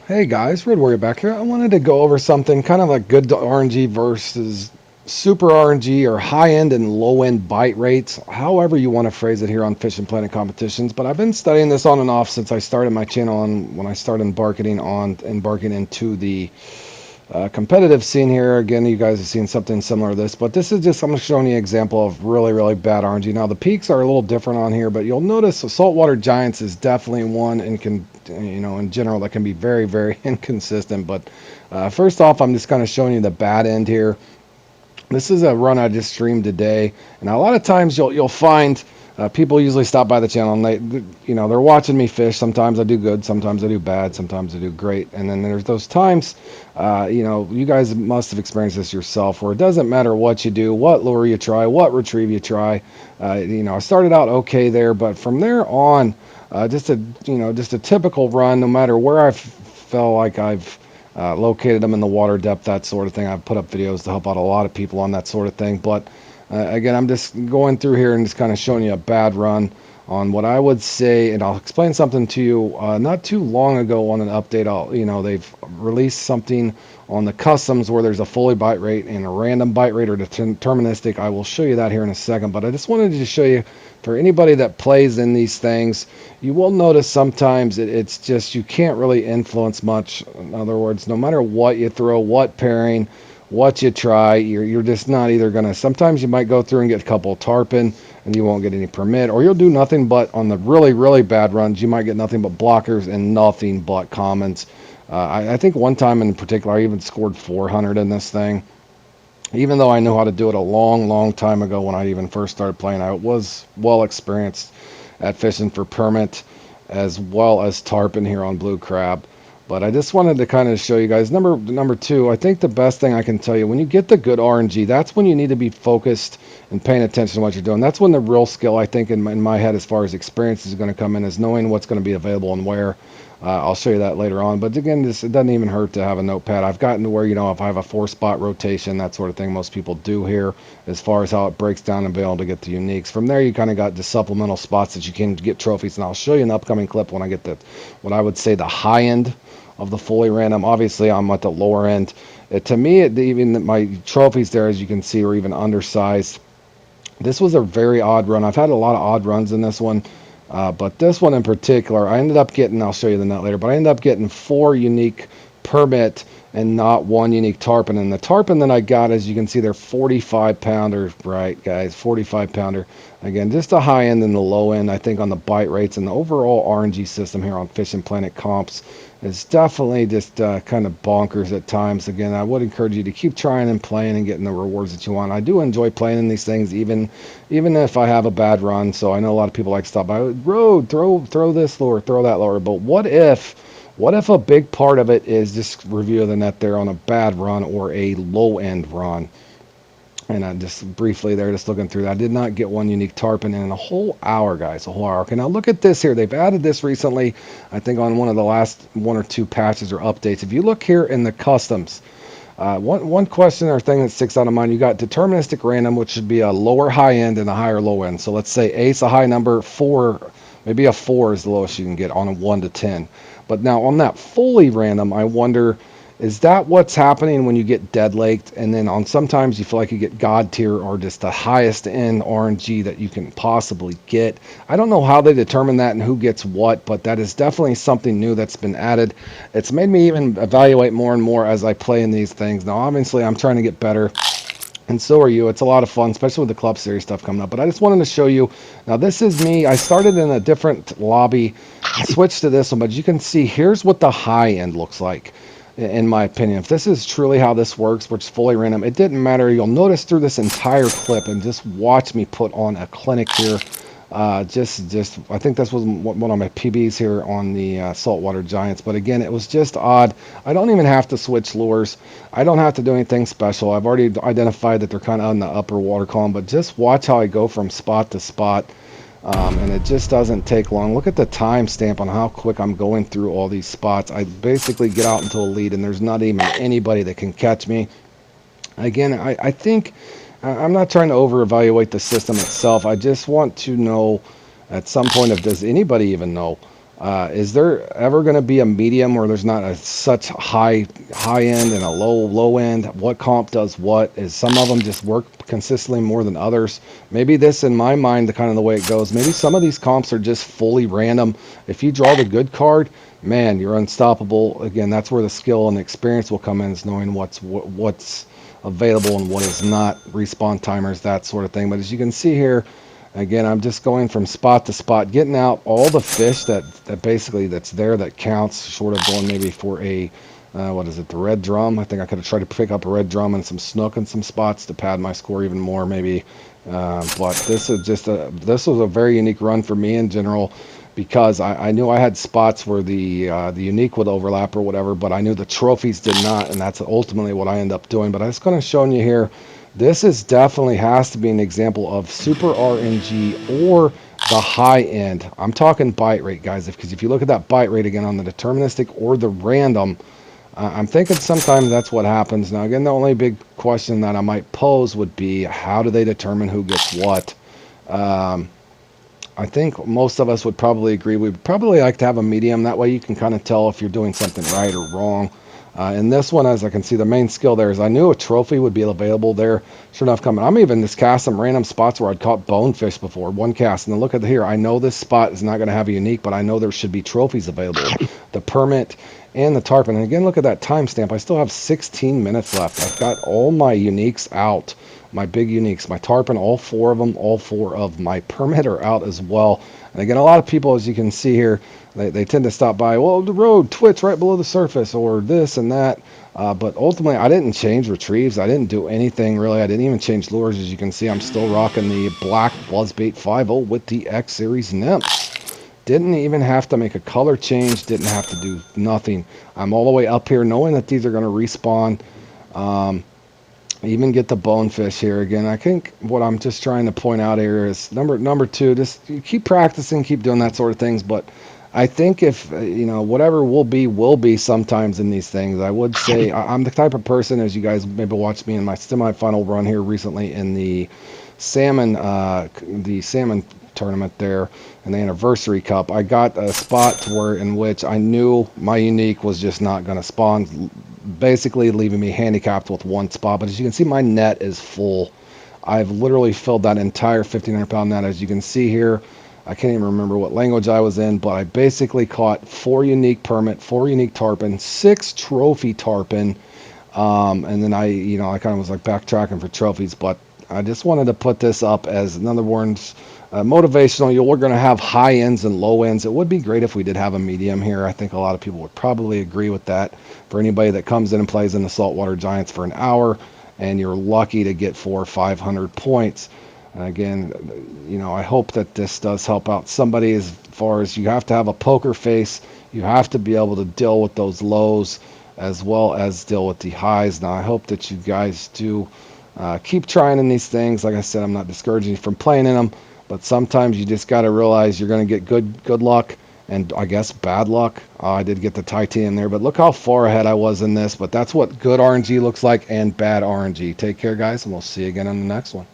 Hey guys, Red Warrior back here. I wanted to go over something kind of like good RNG versus super RNG or high end and low end bite rates, however you want to phrase it here on Fishing Planet competitions. But I've been studying this on and off since I started my channel and when I started embarking into the competitive scene here. Again, you guys have seen something similar to this, but this is just, I'm showing you an example of really, really bad RNG. Now, the peaks are a little different on here, but you'll notice the Saltwater Giants is definitely one and can, in general, that can be very, very inconsistent. But first off, I'm just kind of showing you the bad end here. This is a run I just streamed today, and a lot of times you'll find people usually stop by the channel and they're watching me fish. Sometimes I do good, sometimes I do bad, sometimes I do great, and then there's those times, you guys must have experienced this yourself, where it doesn't matter what you do, what lure you try, what retrieve you try. I started out okay there, but from there on, just a typical run. No matter where I felt like I've located them in the water depth, that sort of thing. I've put up videos to help out a lot of people on that sort of thing. But again, I'm just going through here and just kind of showing you a bad run on what I would say, and I'll explain something to you. Not too long ago on an update, they've released something on the customs where there's a fully bite rate and a random bite rate or deterministic. I will show you that here in a second, but I just wanted to show you, for anybody that plays in these things, you will notice sometimes it's just you can't really influence much. In other words, no matter what you throw, what pairing, what you try, you're just not either going to. Sometimes you might go through and get a couple of tarpon and you won't get any permit, or you'll do nothing but, on the really, really bad runs, you might get nothing but blockers and nothing but commons. I think one time in particular, I even scored 400 in this thing. Even though I knew how to do it a long, long time ago when I even first started playing, I was well experienced at fishing for permit as well as tarpon here on blue crab. But I just wanted to kind of show you guys. Number two, I think the best thing I can tell you, when you get the good RNG, that's when you need to be focused and paying attention to what you're doing. That's when the real skill, I think, in my head, as far as experience is going to come in, is knowing what's going to be available and where. I'll show you that later on. But again, it doesn't even hurt to have a notepad. I've gotten to where, if I have a 4-spot rotation, that sort of thing, most people do here, as far as how it breaks down and be able to get the uniques. From there, you kind of got the supplemental spots that you can get trophies. And I'll show you an upcoming clip when I get what I would say the high end of the fully random. Obviously, I'm at the lower end. To me, even my trophies there, as you can see, are even undersized. This was a very odd run. I've had a lot of odd runs in this one. But this one in particular, I ended up getting, I'll show you the net later, but I ended up getting 4 unique permit and not 1 unique tarpon. And the tarpon that I got, as you can see, they're 45 pounder, right, guys, 45 pounder. Again, just the high end and the low end, I think, on the bite rates, and the overall RNG system here on Fishing Planet comps is definitely just kind of bonkers at times. Again, I would encourage you to keep trying and playing and getting the rewards that you want. I do enjoy playing in these things, even if I have a bad run. So I know a lot of people like to stop by, road, throw this lure, throw that lure. But what if a big part of it is just review of the net there on a bad run or a low end run? And I just briefly there, just looking through that, I did not get 1 unique tarpon in a whole hour, guys, a whole hour. Okay, now look at this here. They've added this recently, I think on one of the last 1 or 2 patches or updates. If you look here in the customs, one question or thing that sticks out of mind, you got deterministic random, which should be a lower high end and a higher low end. So let's say ace a high number, 4, maybe a 4 is the lowest you can get on a 1 to 10. But now on that fully random, I wonder, is that what's happening when you get dead laked? And then on sometimes you feel like you get god tier or just the highest end RNG that you can possibly get. I don't know how they determine that and who gets what, but that is definitely something new that's been added. It's made me even evaluate more and more as I play in these things. Now, obviously, I'm trying to get better, and so are you. It's a lot of fun, especially with the club series stuff coming up. But I just wanted to show you. Now, this is me. I started in a different lobby, switched to this one, but you can see here's what the high end looks like, in my opinion. If this is truly how this works, which is fully random, it didn't matter. You'll notice through this entire clip, and just watch me put on a clinic here. I think this was one of my PBs here on the Saltwater Giants. But again, it was just odd. I don't even have to switch lures. I don't have to do anything special. I've already identified that they're kind of on the upper water column, but just watch how I go from spot to spot. And it just doesn't take long. Look at the timestamp on how quick I'm going through all these spots. I basically get out into a lead, and there's not even anybody that can catch me. Again, I think I'm not trying to over-evaluate the system itself. I just want to know at some point, if does anybody even know Is there ever going to be a medium where there's not a such high end and a low end? What comp does what? Is some of them just work consistently more than others? Maybe this, in my mind, the kind of the way it goes. Maybe some of these comps are just fully random. If you draw the good card, man, you're unstoppable. Again, that's where the skill and the experience will come in, is knowing what's available and what is not, respawn timers, that sort of thing. But as you can see here, again, I'm just going from spot to spot, getting out all the fish that basically that's there that counts, short of going maybe for a, what is it, the red drum. I think I could have tried to pick up a red drum and some snook in some spots to pad my score even more maybe. But this is this was a very unique run for me in general, because I knew I had spots where the unique would overlap or whatever, but I knew the trophies did not, and that's ultimately what I end up doing. But I was going to show you here, this is definitely has to be an example of super RNG or the high end. I'm talking bite rate, guys, because if you look at that bite rate again on the deterministic or the random, I'm thinking sometimes that's what happens. Now, again, the only big question that I might pose would be, how do they determine who gets what? I think most of us would probably agree. We'd probably like to have a medium. That way you can kind of tell if you're doing something right or wrong. In this one, as I can see, the main skill there is I knew a trophy would be available there. Sure enough, coming. I'm even just cast some random spots where I'd caught bonefish before. One cast. And then look at here. I know this spot is not going to have a unique, but I know there should be trophies available. The permit and the tarpon. And again, look at that timestamp. I still have 16 minutes left. I've got all my uniques out. My big uniques, my tarpon, all four of them, all four of my permit are out as well. And again, a lot of people, as you can see here, they tend to stop by, well, the road, Twitch right below the surface, or this and that. But ultimately, I didn't change retrieves. I didn't do anything really. I didn't even change lures. As you can see, I'm still rocking the black Buzzbait 5.0 with the X Series nymphs. Didn't even have to make a color change. Didn't have to do nothing. I'm all the way up here knowing that these are going to respawn. Even get the bonefish here again. I think what I'm just trying to point out here is number two, just keep practicing, keep doing that sort of things. But I think if, whatever will be sometimes in these things. I would say I'm the type of person, as you guys maybe watched me in my semifinal run here recently in the salmon tournament there in the anniversary cup. I got a spot in which I knew my unique was just not going to spawn, basically leaving me handicapped with one spot. But as you can see, my net is full. I've literally filled that entire 1,500-pound net. As you can see here, I can't even remember what language I was in, but I basically caught 4 unique permit, 4 unique tarpon, 6 trophy tarpon, and then I kind of was like backtracking for trophies. But I just wanted to put this up as, in other words, motivational. We're going to have high ends and low ends. It would be great if we did have a medium here. I think a lot of people would probably agree with that. For anybody that comes in and plays in the Saltwater Giants for an hour, and you're lucky to get 400 or 500 points. Again, I hope that this does help out somebody, as far as you have to have a poker face. You have to be able to deal with those lows as well as deal with the highs. Now, I hope that you guys do keep trying in these things. Like I said, I'm not discouraging you from playing in them, but sometimes you just got to realize you're going to get good luck and, I guess, bad luck. I did get the titanium there, but look how far ahead I was in this. But that's what good RNG looks like, and bad RNG. Take care, guys, and we'll see you again on the next one.